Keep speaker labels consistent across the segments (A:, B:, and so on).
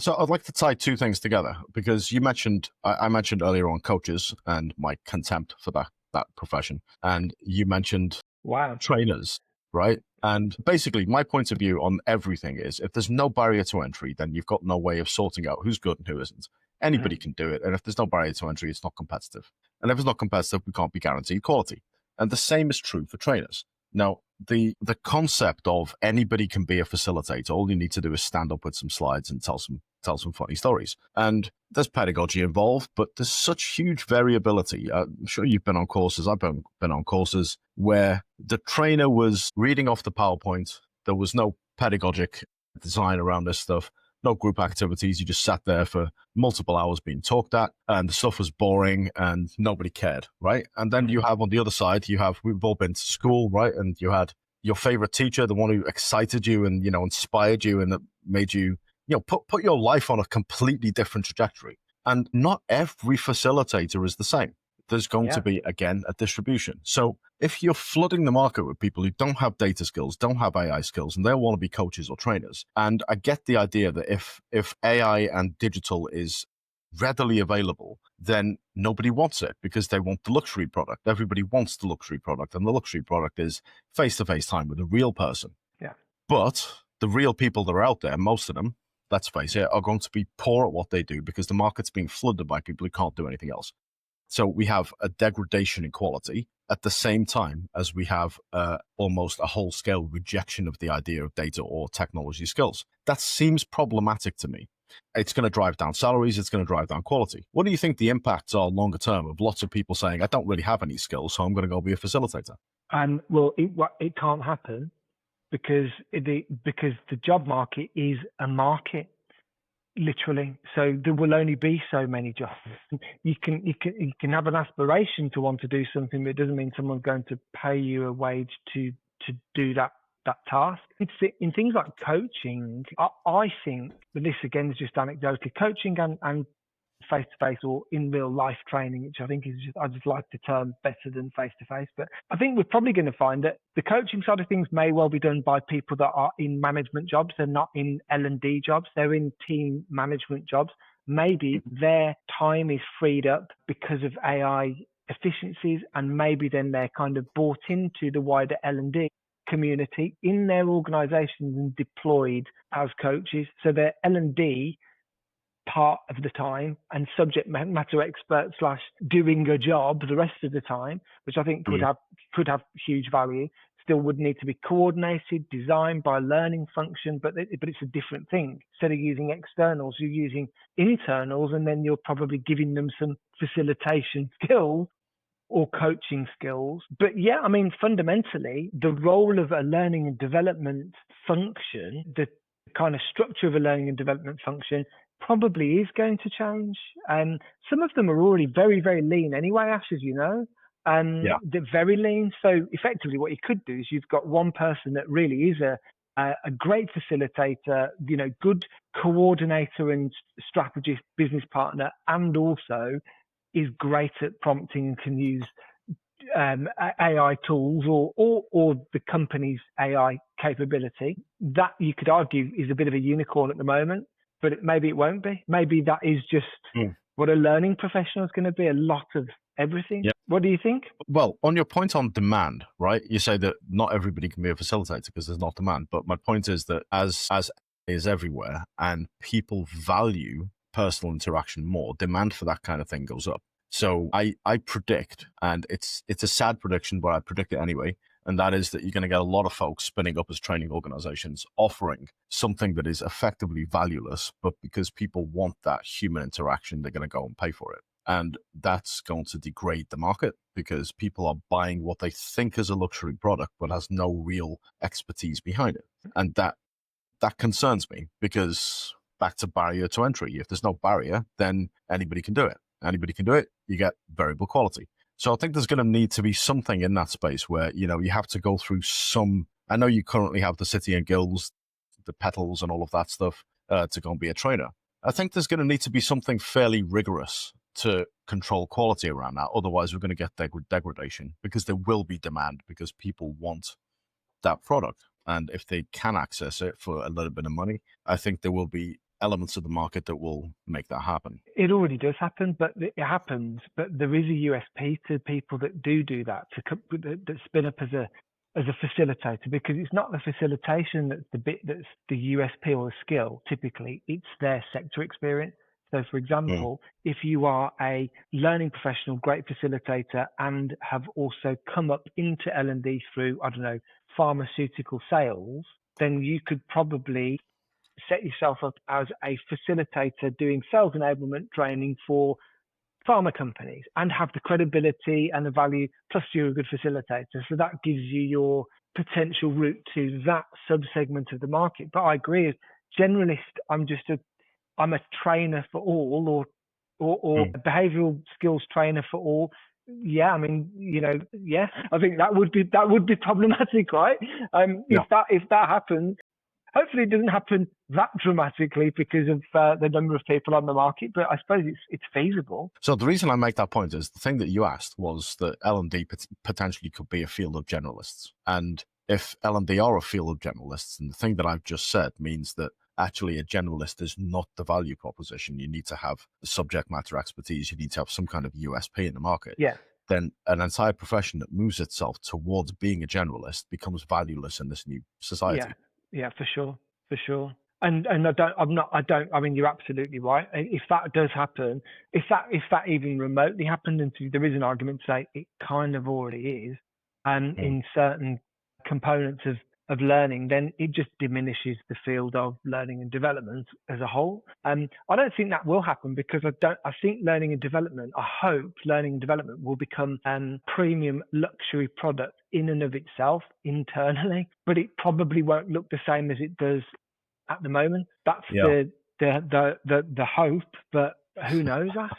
A: So I'd like to tie two things together because I mentioned earlier on coaches and my contempt for that profession, and you mentioned
B: Wow.
A: trainers, right? And basically, my point of view on everything is if there's no barrier to entry, then you've got no way of sorting out who's good and who isn't. Anybody can do it. And if there's no barrier to entry, it's not competitive. And if it's not competitive, we can't be guaranteed quality. And the same is true for trainers. Now, the concept of anybody can be a facilitator, all you need to do is stand up with some slides and tell some funny stories. And there's pedagogy involved, but there's such huge variability. I'm sure you've been on courses. I've been on courses where the trainer was reading off the PowerPoint. There was no pedagogic design around this stuff, no group activities. You just sat there for multiple hours being talked at, and the stuff was boring and nobody cared, right? And then you have on the other side, we've all been to school, right? And you had your favorite teacher, the one who excited you and, inspired you and that made you, put your life on a completely different trajectory. And not every facilitator is the same. There's going to be, again, a distribution. So if you're flooding the market with people who don't have data skills, don't have AI skills, and they want to be coaches or trainers, and I get the idea that if AI and digital is readily available, then nobody wants it because they want the luxury product. Everybody wants the luxury product, and the luxury product is face-to-face time with a real person.
B: Yeah.
A: But the real people that are out there, most of them, let's face it, are going to be poor at what they do because the market's being flooded by people who can't do anything else. So we have a degradation in quality at the same time as we have almost a whole-scale rejection of the idea of data or technology skills. That seems problematic to me. It's going to drive down salaries. It's going to drive down quality. What do you think the impacts are longer term of lots of people saying, I don't really have any skills, so I'm going to go be a facilitator?
B: Well, it can't happen because the job market is a market. Literally. So there will only be so many jobs. You can have an aspiration to want to do something, but it doesn't mean someone's going to pay you a wage to do that task. It's in things like coaching. I think, but this again is just anecdotally, coaching and face-to-face or in real life training, which I think is I just like the term better than face-to-face. But I think we're probably going to find that the coaching side of things may well be done by people that are in management jobs. They're not in L&D jobs. They're in team management jobs. Maybe their time is freed up because of AI efficiencies, and maybe then they're kind of bought into the wider L&D community in their organizations and deployed as coaches. So they're L&D part of the time and subject matter expert / doing a job the rest of the time, which I think could have huge value. Still would need to be coordinated, designed by a learning function, but it's a different thing. Instead of using externals, you're using internals, and then you're probably giving them some facilitation skills or coaching skills. But yeah, I mean, fundamentally, the role of a learning and development function, the kind of structure of a learning and development function, probably is going to change. And some of them are already very, very lean anyway, Ash, as you know. They're very lean. So effectively what you could do is you've got one person that really is a great facilitator, good coordinator and strategist, business partner, and also is great at prompting and can use AI tools or the company's AI capability. That you could argue is a bit of a unicorn at the moment, but maybe it won't be. Maybe that is just what a learning professional is going to be, a lot of everything. Yep. What do you think?
A: Well, on your point on demand, right? You say that not everybody can be a facilitator because there's not demand. But my point is that as is everywhere and people value personal interaction more, demand for that kind of thing goes up. So I predict, and it's a sad prediction, but I predict it anyway, and that is that you're going to get a lot of folks spinning up as training organizations offering something that is effectively valueless, but because people want that human interaction, they're going to go and pay for it. And that's going to degrade the market because people are buying what they think is a luxury product, but has no real expertise behind it. And that concerns me because back to barrier to entry. If there's no barrier, then anybody can do it. Anybody can do it. You get variable quality. So I think there's going to need to be something in that space where, you have to go through some, I know you currently have the City and Guilds, the petals and all of that stuff to go and be a trainer. I think there's going to need to be something fairly rigorous to control quality around that. Otherwise, we're going to get degradation because there will be demand because people want that product. And if they can access it for a little bit of money, I think there will be
B: elements of the market that will make that happen. It already does happen, but it happens. But there is a USP to people that do that, that spin up as a facilitator, because it's not the facilitation that's the bit that's the USP or the skill. Typically, it's their sector experience. So, for example, if you are a learning professional, great facilitator, and have also come up into L&D through, I don't know, pharmaceutical sales, then you could probably set yourself up as a facilitator doing sales enablement training for pharma companies and have the credibility and the value, plus you're a good facilitator. So that gives you your potential route to that subsegment of the market. But I agree, as generalist, I'm a trainer for all, or a behavioral skills trainer for all. Yeah, I mean, yeah, I think that would be problematic, right? If that happens, hopefully it doesn't happen that dramatically because of the number of people on the market, but I suppose it's feasible. So the reason I make that point is the thing that you asked was that L&D potentially could be a field of generalists. And if L&D are a field of generalists, and the thing that I've just said means that actually a generalist is not the value proposition. You need to have subject matter expertise. You need to have some kind of USP in the market. Yeah. Then an entire profession that moves itself towards being a generalist becomes valueless in this new society. Yeah, for sure. And I mean, you're absolutely right. If that does happen, if that even remotely happened, and there is an argument to say it kind of already is, in certain components of learning, then it just diminishes the field of learning and development as a whole. I don't think that will happen, because I think I hope learning and development will become premium luxury product in and of itself internally, but it probably won't look the same as it does at the moment. That's the hope, but who knows, Ash?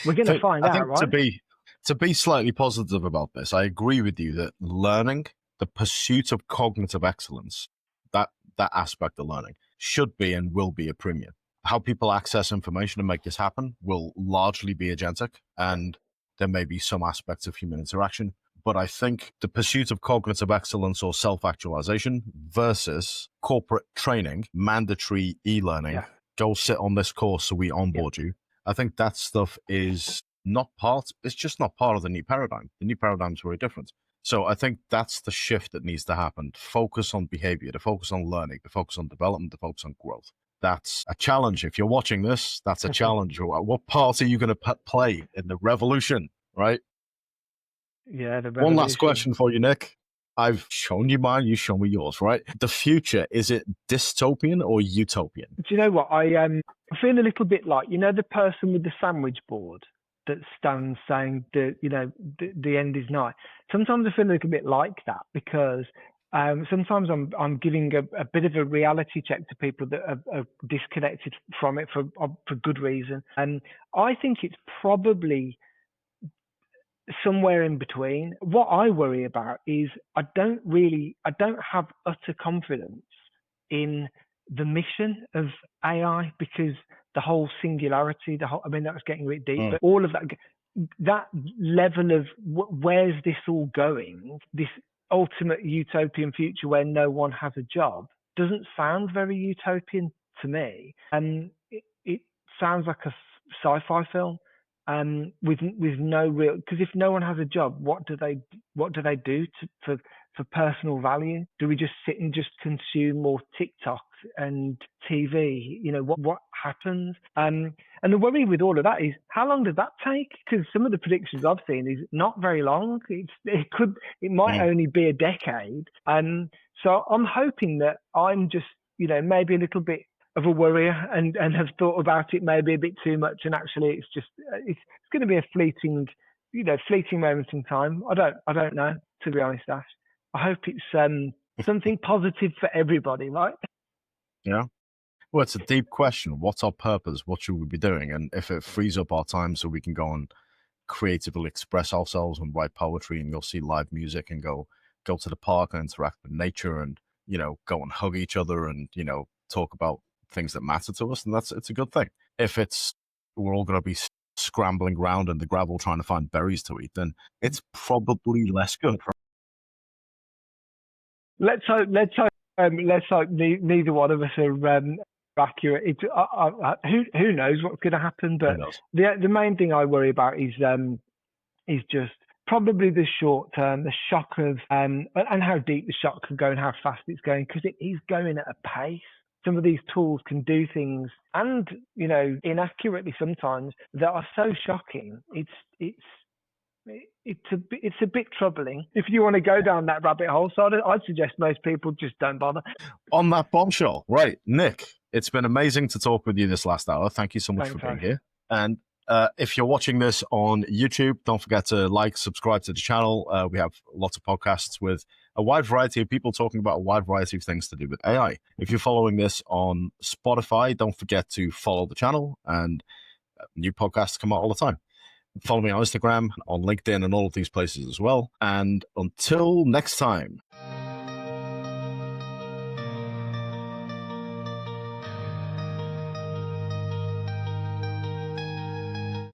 B: We're going to find out, right? To be slightly positive about this, I agree with you that learning, the pursuit of cognitive excellence, that aspect of learning should be and will be a premium. How people access information and make this happen will largely be agentic, and there may be some aspects of human interaction. But I think the pursuit of cognitive excellence or self-actualization versus corporate training, mandatory e-learning, go sit on this course so we onboard you. I think that stuff is it's just not part of the new paradigm. The new paradigm is very different. So I think that's the shift that needs to happen. Focus on behavior, to focus on learning, to focus on development, to focus on growth. That's a challenge. If you're watching this, that's a challenge. What part are you going to play in the revolution, right? Yeah. One last question for you, Nick. I've shown you mine, you show me yours, right? The future, is it dystopian or utopian? Do you know what? I feel a little bit like, the person with the sandwich board that stands saying the end is nigh. Sometimes I feel a little bit like that, because sometimes I'm giving a bit of a reality check to people that are disconnected from it for good reason. And I think it's probably somewhere in between. What I worry about is I don't have utter confidence in the mission of AI, because the whole singularity, that was getting really deep, but all of that level of where's this all going, this ultimate utopian future where no one has a job, doesn't sound very utopian to me. And it sounds like a sci-fi film. With no real, because if no one has a job, what do they do for personal value? Do we just sit and just consume more TikToks and TV? What happens? And the worry with all of that is, how long does that take? Because some of the predictions I've seen is not very long. It might only be a decade. So I'm hoping that I'm just maybe a little bit of a worrier and have thought about it maybe a bit too much, and actually it's going to be a fleeting moment in time. I don't know, to be honest, Ash. I hope it's something positive for everybody, right? Yeah. Well, it's a deep question. What's our purpose? What should we be doing? And if it frees up our time so we can go and creatively express ourselves and write poetry and go see live music and go to the park and interact with nature and go and hug each other and talk about things that matter to us, and it's a good thing. If we're all going to be scrambling around in the gravel trying to find berries to eat, then it's probably less good. Let's hope neither one of us are accurate. Who knows what's going to happen? But the main thing I worry about is just probably the short term, the shock of and how deep the shock can go and how fast it's going, because it is going at a pace. Some of these tools can do things, and inaccurately sometimes, that are so shocking. It's a bit troubling. If you want to go down that rabbit hole, so I'd suggest most people just don't bother.
A: On that bombshell, right, Nick, it's been amazing to talk with you this last hour. Thank you so much for being here. And if you're watching this on YouTube, don't forget to subscribe to the channel. We have lots of podcasts with a wide variety of people talking about a wide variety of things to do with AI. If you're following this on Spotify, don't forget to follow the channel, and new podcasts come out all the time. Follow me on Instagram, on LinkedIn, and all of these places as well. And until next time.